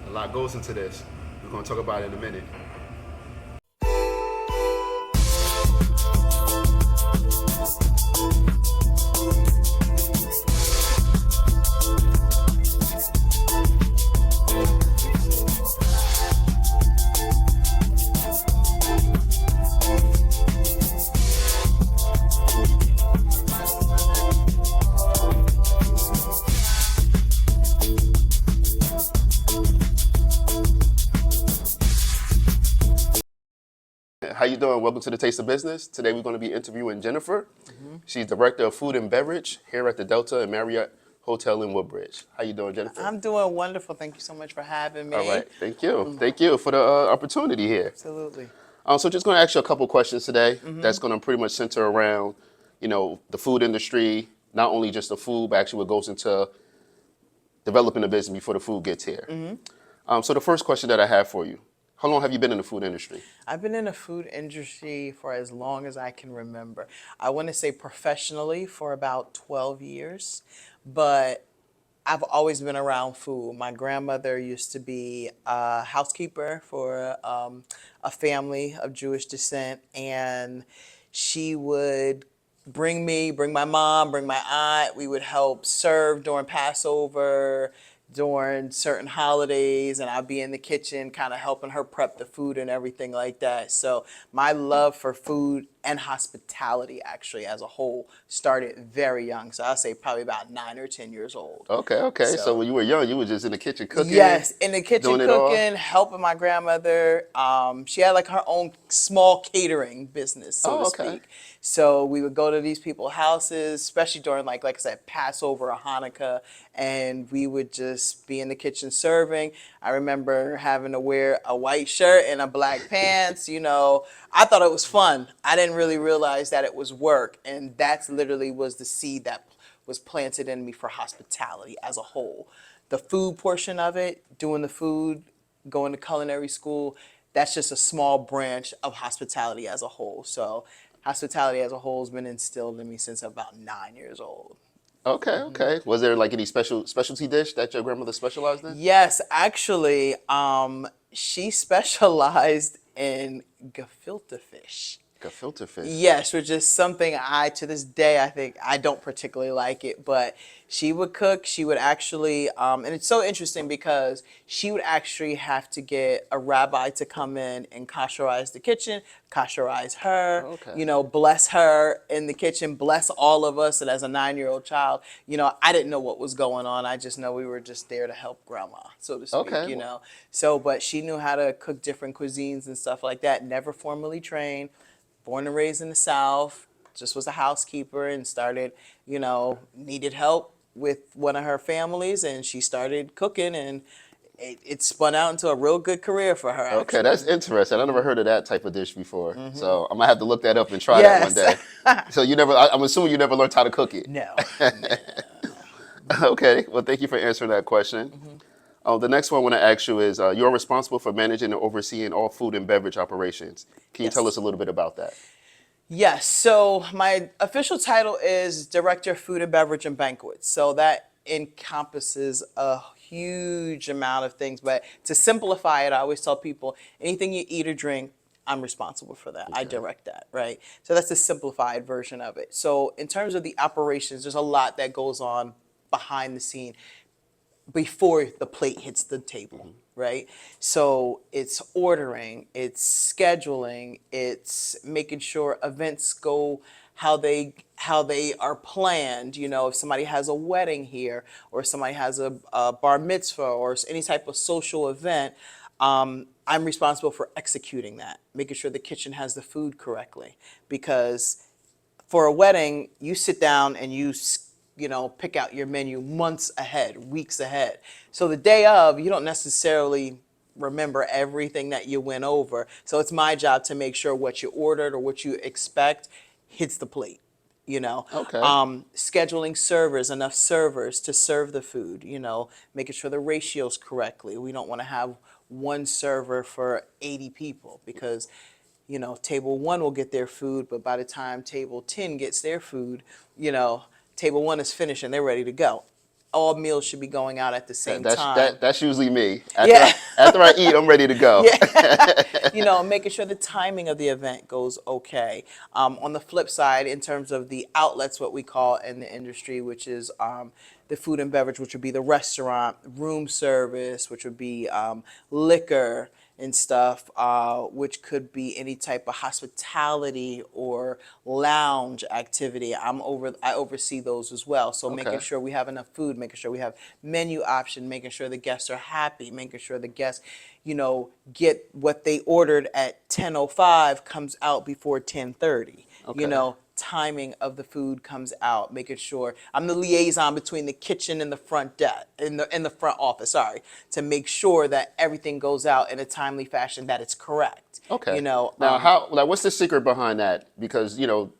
A lot goes into this. We're going to talk about it in a minute. How you doing? Welcome to the Taste of Business. Today we're going to be interviewing Jennifer. She's Director of Food and Beverage here at the Delta and Marriott Hotel in Woodbridge. How you doing, Jennifer? I'm doing wonderful. Thank you so much for having All me. right. Thank you. Thank you for the opportunity here. Absolutely. So just going to ask you a couple questions today that's going to pretty much center around, the food industry, not only just the food, but actually what goes into developing a business before the food gets here. So the first question that I have for you, how long have you been in the food industry? I've been in the food industry for as long as I can remember. I want to say professionally for about 12 years, but I've always been around food. My grandmother used to be a housekeeper for a family of Jewish descent, and she would bring my mom, bring my aunt. We would help serve during Passover, during certain holidays, and I'd be in the kitchen kind of helping her prep the food and everything like that. So my love for food and hospitality actually as a whole started very young. So I'll say probably about 9 or 10 years old. Okay. So So when you were young, you were just in the kitchen cooking, yes, in the kitchen doing it all? cooking, helping my grandmother. She had like her own small catering business, so to Oh, okay. speak. So we would go to these people's houses, especially during like I said, Passover or Hanukkah, and we would just be in the kitchen serving. I remember having to wear a white shirt and a black pants. I thought it was fun. I didn't really realize that it was work, and that's literally was the seed that was planted in me for hospitality as a whole. The food portion of it, doing the food, going to culinary school, that's just a small branch of hospitality as a whole. So hospitality as a whole has been instilled in me since about 9 years old. Okay. Was there like any specialty dish that your grandmother specialized in? Yes, actually, she specialized in gefilte fish. Gefilte fish. Yes, which is something to this day, I think I don't particularly like it, but she would cook. She would actually, and it's so interesting because she would actually have to get a rabbi to come in and kosherize the kitchen, kosherize her, Okay. bless her in the kitchen, bless all of us. And as a 9-year-old child, I didn't know what was going on. I just know we were just there to help grandma, so to speak, Okay. Well, So, but she knew how to cook different cuisines and stuff like that, never formally trained, born and raised in the South, just was a housekeeper and started, needed help with one of her families, and she started cooking, and it spun out into a real good career for her, okay, actually. that's interesting. I never heard of that type of dish before. So I'm gonna have to look that up and try that one Yes. day. So I'm assuming you never learned how to cook it. No, no. Okay. Well, thank you for answering that question. The next one I want to ask you is you're responsible for managing and overseeing all food and beverage operations. Can you tell us Yes. a little bit about that? Yes. So my official title is Director of Food and Beverage and Banquets. So that encompasses a huge amount of things. But to simplify it, I always tell people anything you eat or drink, I'm responsible for that. I Okay. direct that, right? So that's the simplified version of it. So in terms of the operations, there's a lot that goes on behind the scene before the plate hits the table, right? So it's ordering, it's scheduling, it's making sure events go how they are planned. If somebody has a wedding here, or somebody has a bar mitzvah, or any type of social event, I'm responsible for executing that, making sure the kitchen has the food correctly, because for a wedding, you sit down and pick out your menu months ahead, weeks ahead. So the day of, you don't necessarily remember everything that you went over. So it's my job to make sure what you ordered or what you expect hits the plate. Okay. Scheduling servers, enough servers to serve the food, making sure the ratios correctly. We don't want to have one server for 80 people, because table one will get their food, but by the time table 10 gets their food, table one is finished and they're ready to go. all meals should be going out at the same That's time. that's usually me. After Yeah. after I eat, I'm ready to go. Yeah, making sure the timing of the event goes okay. On the flip side, in terms of the outlets, what we call in the industry, which is the food and beverage, which would be the restaurant, room service, which would be liquor and stuff, which could be any type of hospitality or lounge activity. I oversee those as well. So making Okay. sure we have enough food, making sure we have menu option, making sure the guests are happy, making sure the guests, get what they ordered at 10:05 comes out before 10:30. Okay. Timing of the food comes out, making sure I'm the liaison between the kitchen and the front desk, in the front office, sorry, to make sure that everything goes out in a timely fashion, that it's correct. Okay. Now, what's the secret behind that? Because,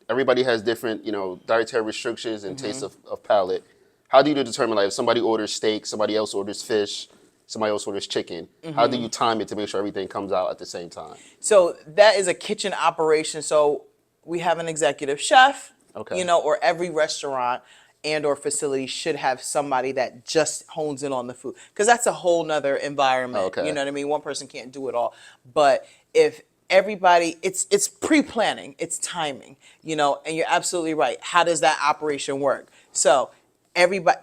everybody has different, dietary restrictions and tastes of palate. How do you determine, like, if somebody orders steak, somebody else orders fish, somebody else orders chicken? How do you time it to make sure everything comes out at the same time? So that is a kitchen operation. So we have an executive chef, Okay. or every restaurant and or facility should have somebody that just hones in on the food, because that's a whole nother environment. Okay. You know what I mean? One person can't do it all. But if everybody, it's pre-planning, it's timing, and you're absolutely right. How does that operation work? So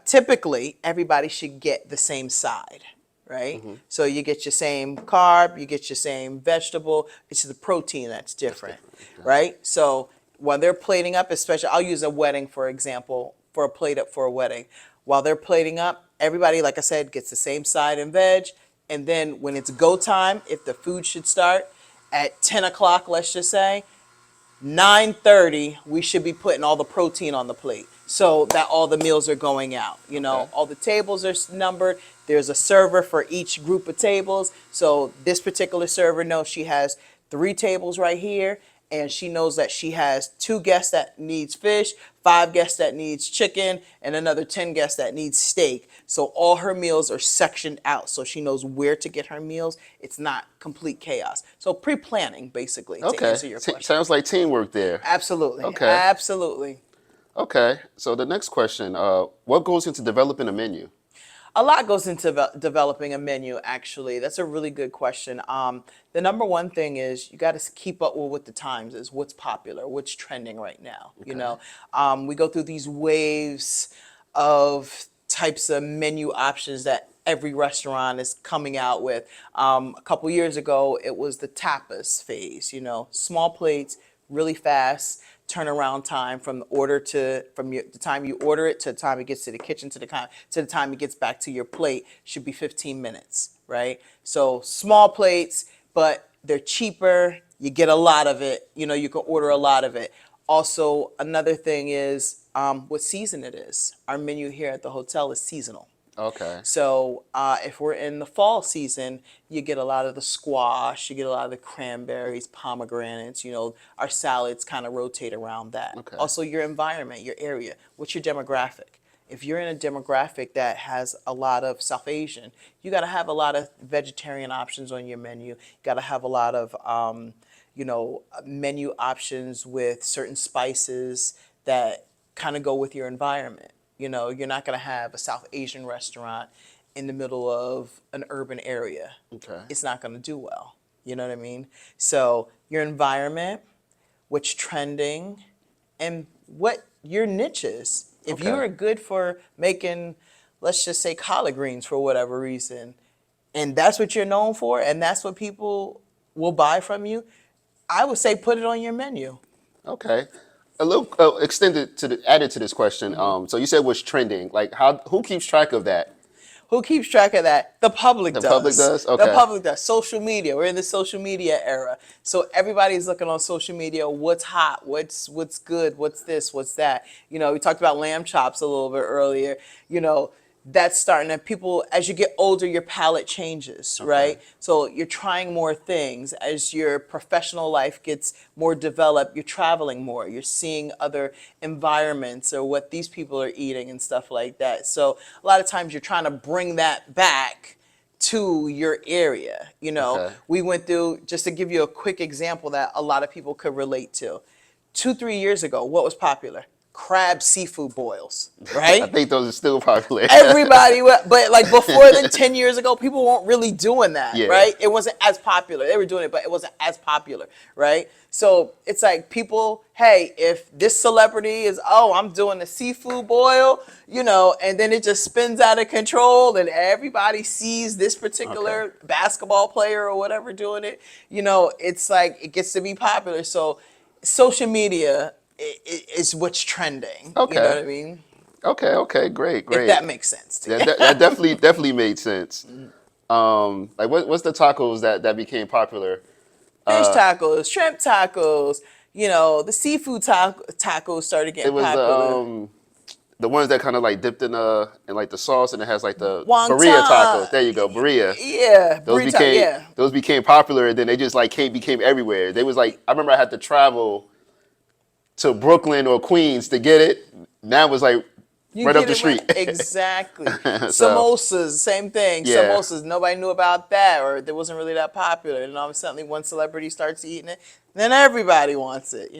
typically everybody should get the same side. Right? So you get your same carb, you get your same vegetable. It's the protein that's different, right? So while they're plating up, especially, I'll use a wedding, for example, for a plate up for a wedding. While they're plating up, everybody, like I said, gets the same side and veg. And then when it's go time, if the food should start at 10 o'clock, let's just say, 9:30, we should be putting all the protein on the plate so that all the meals are going out. Okay. All the tables are numbered. There's a server for each group of tables. So this particular server knows she has 3 tables right here, and she knows that she has 2 guests that needs fish, 5 guests that needs chicken, and another 10 guests that needs steak. So all her meals are sectioned out, so she knows where to get her meals. It's not complete chaos. So pre-planning, basically, to Okay. answer your question. Sounds like teamwork there. Absolutely. Okay. Absolutely. Okay. So the next question, what goes into developing a menu? A lot goes into developing a menu, actually. That's a really good question. The number one thing is you got to keep up with what the times is, what's popular, what's trending right now. We go through these waves of types of menu options that every restaurant is coming out with. A couple years ago, it was the tapas phase, small plates, really fast turnaround time from the time you order it to the time it gets to the kitchen to the time it gets back to your plate should be 15 minutes, right? So small plates, but they're cheaper. You get a lot of it. You can order a lot of it. Also, another thing is what season it is. Our menu here at the hotel is seasonal. Okay. So if we're in the fall season, you get a lot of the squash, you get a lot of the cranberries, pomegranates, our salads kind of rotate around that. Okay. Also your environment, your area, what's your demographic? If you're in a demographic that has a lot of South Asian, you got to have a lot of vegetarian options on your menu. You got to have a lot of, menu options with certain spices that kind of go with your environment. You're not going to have a South Asian restaurant in the middle of an urban area. Okay. It's not going to do well. You know what I mean? So your environment, what's trending, and what your niche is. If Okay. you are good for making, let's just say, collard greens for whatever reason, and that's what you're known for, and that's what people will buy from you, I would say put it on your menu. Okay. A little added to this question. So you said what's trending. Like, who keeps track of that? Who keeps track of that? The public The does. public does? The Okay. public does. Social media. We're in the social media era. So everybody's looking on social media. What's hot? What's good? What's this? What's that? We talked about lamb chops a little bit earlier. That's starting to people, as you get older, your palate changes, right? So you're trying more things. As your professional life gets more developed, you're traveling more. You're seeing other environments or what these people are eating and stuff like that. So a lot of times you're trying to bring that back to your area. Okay. We went through, just to give you a quick example that a lot of people could relate to. 2-3 years ago, what was popular? crab seafood boils, I right? think those are still popular. Everybody, but like before then, 10 years ago, people weren't really doing that, Yeah. right? It wasn't as popular. They were doing it, but it wasn't as popular, right? So it's like people, hey, if this celebrity is, oh, I'm doing a seafood boil, and then it just spins out of control and everybody sees this Okay. particular basketball player or whatever doing it, it's like it gets to be popular. So social media is what's trending, you know Okay. what I mean? Okay. Great. If Great. that makes sense to you. That definitely made sense. Like what's the tacos that became popular? Fish Uh, tacos, shrimp tacos, the seafood tacos started it getting was popular. the ones that kind of like dipped in like the sauce and it has like the burrito Wonton, tacos. There you go, burrito. yeah, burrito, yeah. Those became popular and then they just like became everywhere. They was like I remember I had to travel to Brooklyn or Queens to get it. Now it's like You right up get the it right. street. Exactly. So Samosas, same thing. yeah. Samosas, nobody knew about that, or it wasn't really that popular. And all of a sudden, one celebrity starts eating it, then everybody wants it.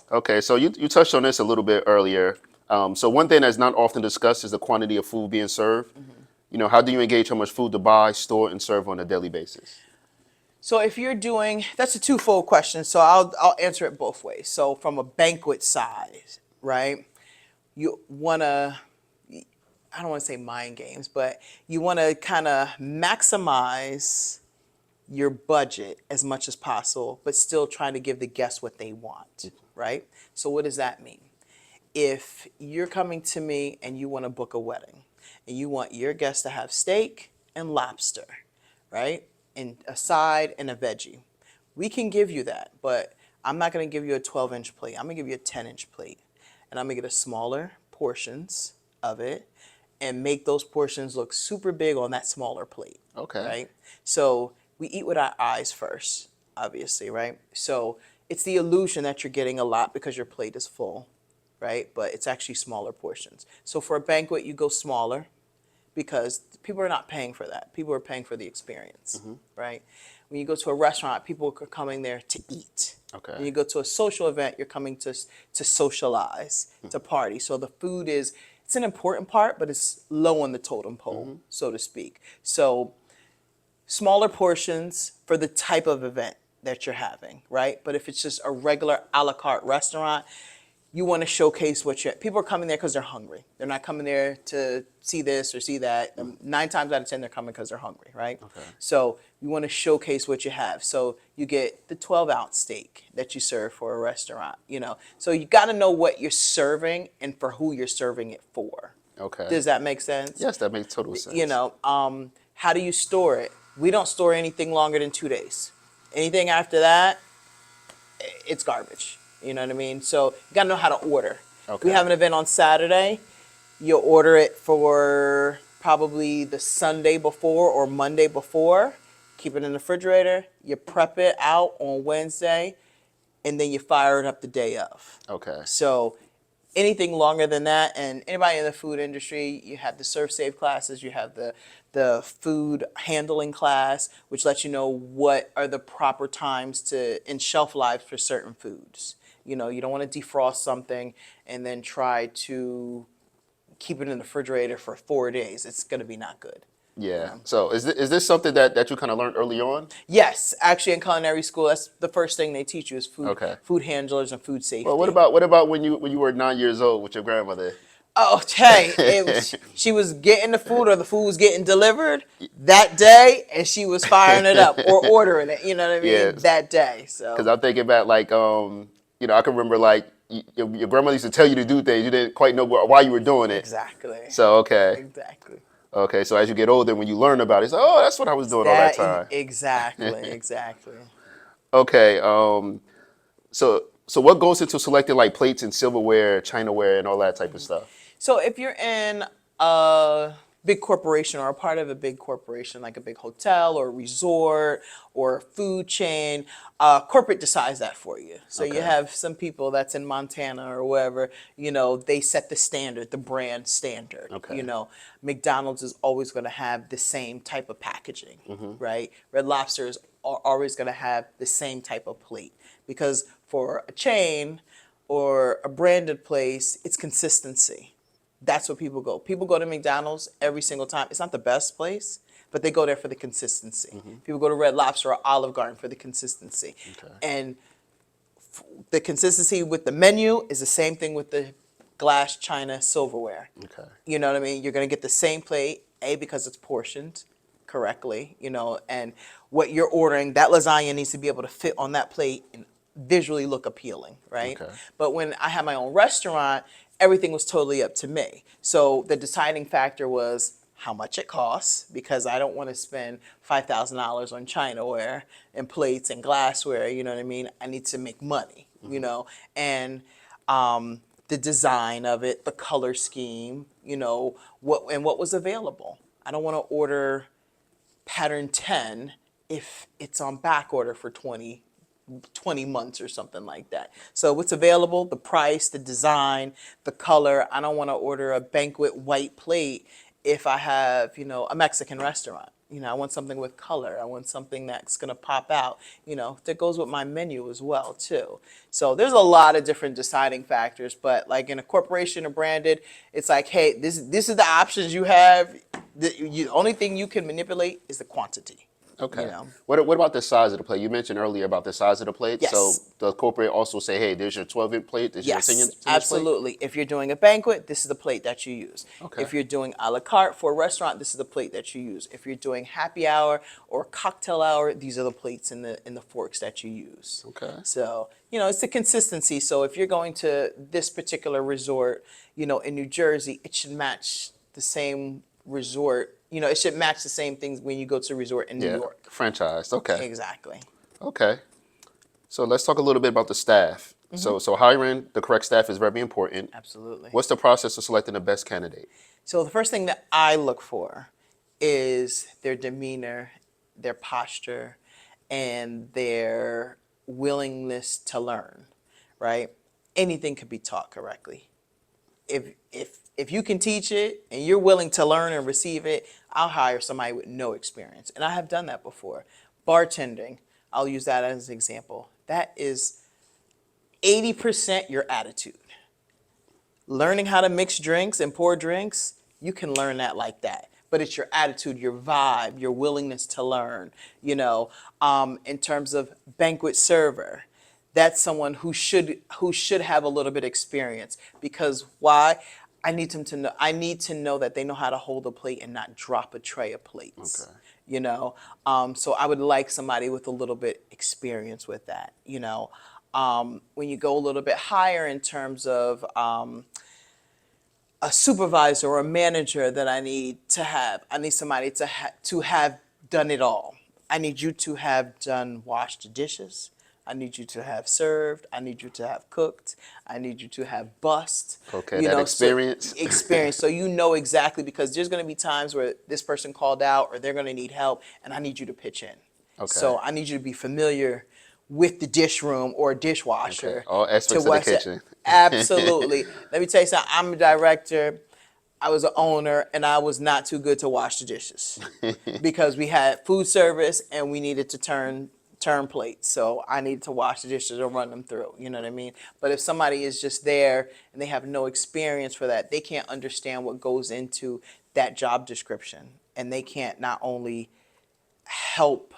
Okay, so you touched on this a little bit earlier. So one thing that's not often discussed is the quantity of food being served. How do you engage how much food to buy, store, and serve on a daily basis? So if you're doing, that's a twofold question. So I'll answer it both ways. So from a banquet size, right? You wanna, I don't want to say mind games, but you want to kind of maximize your budget as much as possible, but still trying to give the guests what they want, right? So what does that mean? If you're coming to me and you want to book a wedding and you want your guests to have steak and lobster, right? And a side and a veggie, we can give you that, but I'm not going to give you a 12-inch plate. I'm going to give you a 10-inch plate. And I'm going to get a smaller portions of it and make those portions look super big on that smaller plate, Okay. right? So we eat with our eyes first, obviously, right? So it's the illusion that you're getting a lot because your plate is full, right? But it's actually smaller portions. So for a banquet, you go smaller because people are not paying for that. People are paying for the experience, right? When you go to a restaurant, people are coming there to eat. Okay. When you go to a social event, you're coming to socialize, to party. So the food it's an important part, but it's low on the totem pole, so to speak. So smaller portions for the type of event that you're having, right? But if it's just a regular a la carte restaurant, you want to showcase people are coming there because they're hungry. They're not coming there to see this or see that. 9 times out of 10, they're coming because they're hungry, right? Okay. So you want to showcase what you have. So you get the 12-ounce steak that you serve for a restaurant. So you got to know what you're serving and for who you're serving it for. Okay. Does that make sense? Yes, that makes total sense. How do you store it? We don't store anything longer than 2 days. Anything after that, it's garbage. You know what I mean? So you gotta know how to order. If we Okay. have an event on Saturday, you'll order it for probably the Sunday before or Monday before. Keep it in the refrigerator. You prep it out on Wednesday, and then you fire it up the day of. Okay. So anything longer than that, and anybody in the food industry, you have the serve safe classes, you have the food handling class, which lets you know what are the proper times in shelf life for certain foods. You don't want to defrost something and then try to keep it in the refrigerator for 4 days. It's going to be not good. Yeah. So is this something that you kind of learned early on? Yes, actually in culinary school, that's the first thing they teach you is Okay. food handlers and food safety. Well, what about when you were 9 years old with your grandmother? Oh, hey, she was getting the food or the food was getting delivered that day and she was firing it up or ordering it, you know what I Yeah. mean, that day. Because So I'm thinking back, like, I can remember, like, your grandmother used to tell you to do things. You didn't quite know why you were doing it. exactly. So, okay. Exactly. Okay, so as you get older, when you learn about it, it's like, oh, that's what I was doing all that time. Exactly. Okay, so what goes into selecting, like, plates and silverware, chinaware, and all that type of stuff? So if you're in a big corporation or a part of a big corporation, like a big hotel or resort or food chain, corporate decides that for you. So you Okay. have some people that's in Montana or wherever, they set the standard, the brand standard. Okay. McDonald's is always going to have the same type of packaging, Mm-hmm. right? Red Lobster are always going to have the same type of plate because for a chain, or a branded place, it's consistency. That's what people go. People go to McDonald's every single time. It's not the best place, but they go there for the consistency. People go to Red Lobster or Olive Garden for the consistency. Okay. And the consistency with the menu is the same thing with the glass, china, silverware. Okay. You know what I mean? You're going to get the same plate, A, because it's portioned correctly, and what you're ordering, that lasagna needs to be able to fit on that plate and visually look appealing, right? Okay. But when I had my own restaurant, everything was totally up to me. So the deciding factor was how much it costs, because I don't want to spend $5,000 on chinaware and plates and glassware, you know what I mean? I need to make money, and the design of it, the color scheme, what was available. I don't want to order pattern 10 if it's on back order for 20 months or something like that. So what's available, the price, the design, the color. I don't want to order a banquet white plate if I have, a Mexican restaurant. I want something with color. I want something that's going to pop out, that goes with my menu as well, too. So there's a lot of different deciding factors, but like in a corporation or branded, it's like, hey, this is the options you have. The only thing you can manipulate is the quantity. Okay. What about the size of the plate? You mentioned earlier about the size of the plate. Yes. So the corporate also say, hey, there's your 12-inch plate, there's your 10-inch plate? Absolutely. If you're doing a banquet, this is the plate that you use. Okay. If you're doing a la carte for a restaurant, this is the plate that you use. If you're doing happy hour or cocktail hour, these are the plates and the forks that you use. Okay. So, it's the consistency. So if you're going to this particular resort, in New Jersey, it should match the same resort. It should match the same things when you go to a resort in New York. Franchised. Okay. Exactly. Okay. So let's talk a little bit about the staff. So hiring the correct staff is very important. Absolutely. What's the process of selecting the best candidate? So the first thing that I look for is their demeanor, their posture, and their willingness to learn, right? Anything could be taught correctly. If you can teach it and you're willing to learn and receive it, I'll hire somebody with no experience. And I have done that before. Bartending, I'll use that as an example. That is 80% your attitude. Learning how to mix drinks and pour drinks, you can learn that like that. But it's your attitude, your vibe, your willingness to learn. In terms of banquet server, that's someone who should have a little bit of experience. Because why? I need them to know. I need to know that they know how to hold a plate and not drop a tray of plates. Okay. So I would like somebody with a little bit experience with that. When you go a little bit higher in terms of a supervisor or a manager that I need somebody to have done it all. I need you to have done washed the dishes. I need you to have served. I need you to have cooked. I need you to have bussed. Okay, that experience. So, experience. So exactly, because there's going to be times where this person called out or they're going to need help, and I need you to pitch in. Okay. So I need you to be familiar with the dish room or dishwasher. Okay. All aspects of the kitchen. Absolutely. Let me tell you something. I'm a director. I was an owner, and I was not too good to wash the dishes because we had food service and we needed to turn plates. So I needed to wash the dishes or run them through. You know what I mean? But if somebody is just there and they have no experience for that, they can't understand what goes into that job description. And they can't not only help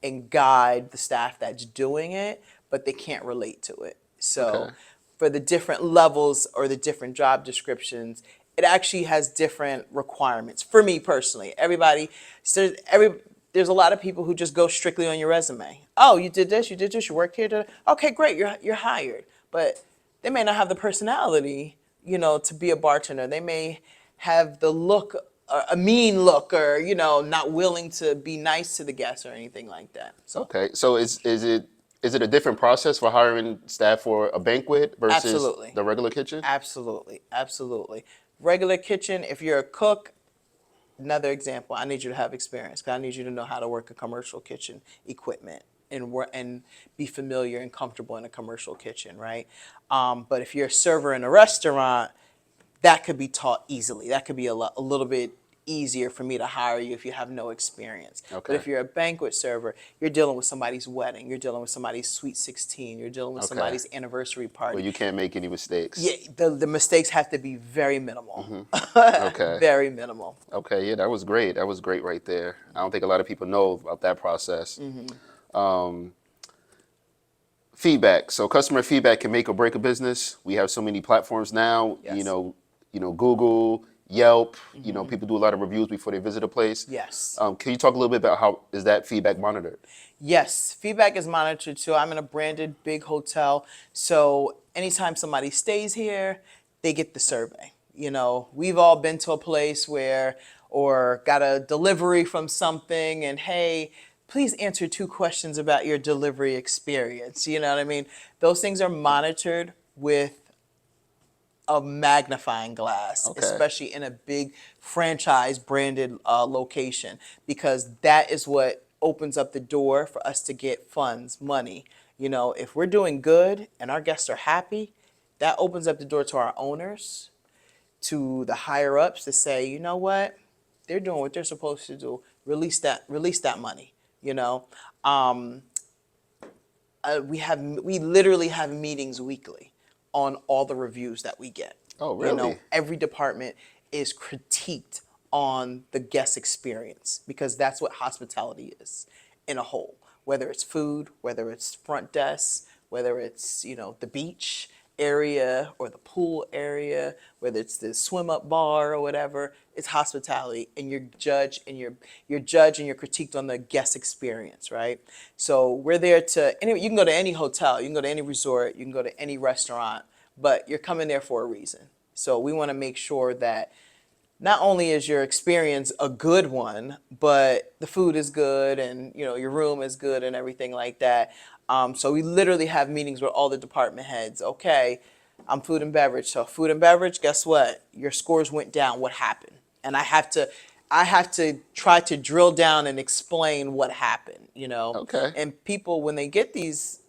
and guide the staff that's doing it, but they can't relate to it. So Okay. for the different levels or the different job descriptions, it actually has different requirements. For me personally, there's a lot of people who just go strictly on your resume. Oh, you did this, you worked here. Okay, great, you're hired. But they may not have the personality, to be a bartender. They may have the look, a mean look, or not willing to be nice to the guests or anything like that. So Okay. So is it a different process for hiring staff for a banquet versus Absolutely. the regular kitchen? Absolutely. Regular kitchen, if you're a cook, another example, I need you to have experience. 'Cause I need you to know how to work a commercial kitchen equipment and be familiar and comfortable in a commercial kitchen, right? But if you're a server in a restaurant, that could be taught easily. That could be a little bit easier for me to hire you if you have no experience. But Okay. if you're a banquet server, you're dealing with somebody's wedding, you're dealing with somebody's sweet 16, you're dealing with Okay. somebody's anniversary Well, party. you can't make any mistakes. Yeah, the mistakes have to be very minimal. Okay. Very minimal. Okay. Yeah, that was great. That was great right there. I don't think a lot of people know about that process. Feedback. So customer feedback can make or break a business. We have so many platforms now. Yes. Google, Yelp. People do a lot of reviews before they visit a place. Yes. Can you talk a little bit about how is that feedback monitored? Yes, feedback is monitored too. I'm in a branded big hotel, so anytime somebody stays here, they get the survey. We've all been to a place where, or got a delivery from something, and hey, please answer 2 questions about your delivery experience. You know what I mean? Those things are monitored with a magnifying glass, Okay. especially in a big franchise branded location, because that is what opens up the door for us to get funds, money. If we're doing good and our guests are happy, that opens up the door to our owners, to the higher ups to say, you know what, they're doing what they're supposed to do. Release that money. You know, um, we literally have meetings weekly on all the reviews that we get. Oh, really? Every department is critiqued on the guest experience, because that's what hospitality is in a whole. Whether it's food, whether it's front desk, whether it's the beach area or the pool area, whether it's the swim up bar or whatever, it's hospitality, and you're judged and you're critiqued on the guest experience, right? So we're there to you can go to any hotel, you can go to any resort, you can go to any restaurant, but you're coming there for a reason. So we want to make sure that not only is your experience a good one, but the food is good, and your room is good and everything like that. So we literally have meetings with all the department heads. Okay, I'm food and beverage. So food and beverage, guess what? Your scores went down. What happened? And I have to try to drill down and explain what happened. Okay. And people, when they get these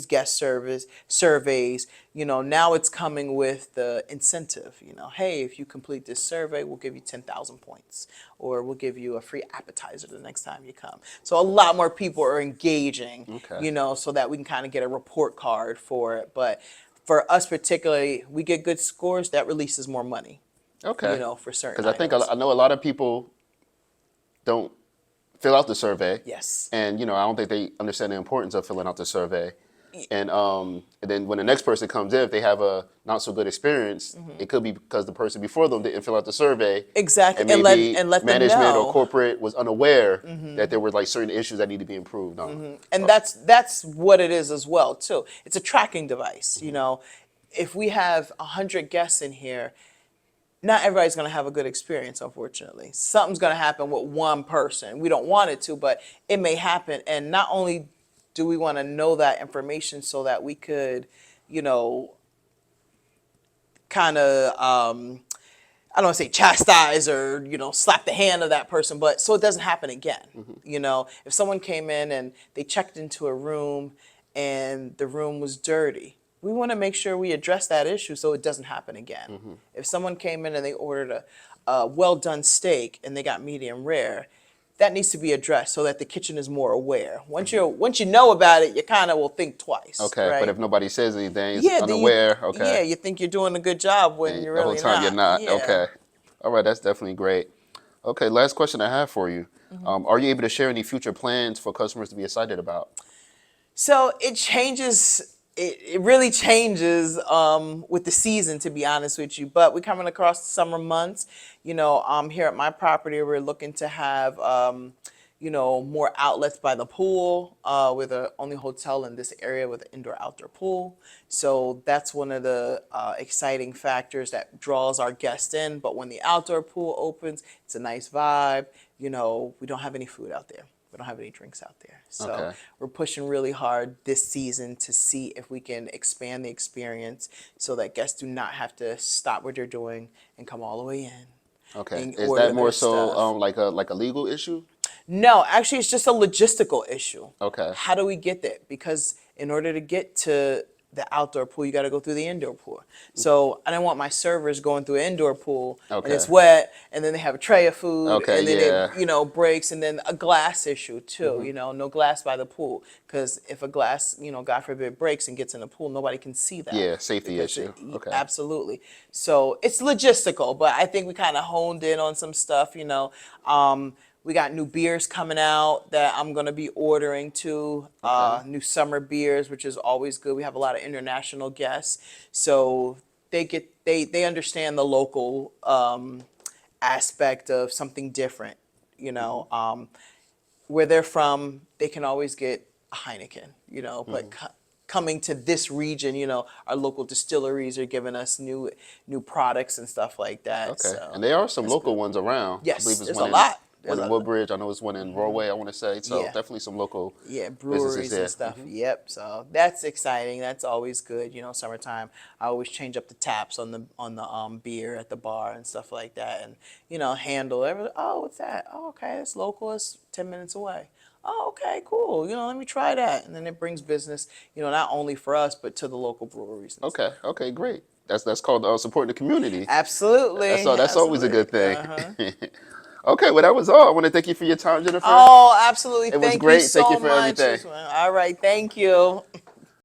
guest service surveys, now it's coming with the incentive. Hey, if you complete this survey, we'll give you 10,000 points, or we'll give you a free appetizer the next time you come. So a lot more people are engaging, Okay. so that we can kind of get a report card for it. But for us particularly, we get good scores, that releases more money, Okay. for certain Because I think items. I know a lot of people don't fill out the survey. Yes. And I don't think they understand the importance of filling out the survey. And then when the next person comes in, if they have a not so good experience, it could be because the person before them didn't fill out the survey. Exactly. And And maybe let them management or know. corporate was unaware that there were like certain issues that need to be improved on. And that's what it is as well too. It's a tracking device. If we have 100 guests in here, not everybody's going to have a good experience, unfortunately. Something's going to happen with one person. We don't want it to, but it may happen. And not only do we want to know that information so that we could, kind of, I don't want to say chastise or, slap the hand of that person, but so it doesn't happen again. If someone came in and they checked into a room and the room was dirty, we want to make sure we address that issue so it doesn't happen again. If someone came in and they ordered a well-done steak and they got medium rare, that needs to be addressed so that the kitchen is more aware. Once you know about it, you kind of will think twice. Okay, right? but if nobody says anything, it's Yeah, unaware. Okay. Yeah, you think you're doing a good job when And you're the whole really time not. you're not. Yeah. Okay. All right, that's definitely great. Okay, last question I have for you. Are you able to share any future plans for customers to be excited about? So it changes. It really changes with the season, to be honest with you. But we're coming across the summer months. Here at my property, we're looking to have more outlets by the pool. We're the only hotel in this area with an indoor-outdoor pool. So that's one of the exciting factors that draws our guests in. But when the outdoor pool opens, it's a nice vibe. We don't have any food out there. We don't have any drinks out there. So Okay. we're pushing really hard this season to see if we can expand the experience so that guests do not have to stop what they're doing and come all the way in. Okay. And Is order that more their so stuff. like a legal issue? No, actually, it's just a logistical issue. Okay. How do we get there? Because in order to get to the outdoor pool, you got to go through the indoor pool. So I don't want my servers going through an indoor pool and Okay. it's wet, and then they have a tray of food, Okay, and then yeah. it, breaks, and then a glass issue too. No glass by the pool, because if a glass, God forbid, breaks and gets in the pool, nobody can see that. Yeah, safety Because issue. Okay. absolutely. So it's logistical, but I think we kind of honed in on some stuff. We got new beers coming out that I'm gonna be ordering too. Okay. New summer beers, which is always good. We have a lot of international guests, so they understand the local aspect of something different. Where they're from, they can always get a Heineken. But coming to this region, our local distilleries are giving us new products and stuff like that. Okay. So And there are some that's local good. ones around. I Yes, believe there's there's one a lot. one in Woodbridge. I know there's one in Norway, I want to say. So Yeah. definitely some local Yeah, businesses breweries there. and stuff. Yep. So that's exciting. That's always good. Summertime. I always change up the taps on the beer at the bar and stuff like that, and handle everything. Oh, what's that? Oh, okay, it's local. It's 10 minutes away. Oh, okay, cool. Let me try that, and then it brings business. Not only for us but to the local breweries and Okay. stuff. Okay, great. That's called supporting the community. Absolutely. That's always a Absolutely. good thing. Uh-huh. Okay, well that was all. I want to thank you for your time, Jennifer. Oh, absolutely. It was Thank you great. Thank you so for much. everything. All right. Thank you.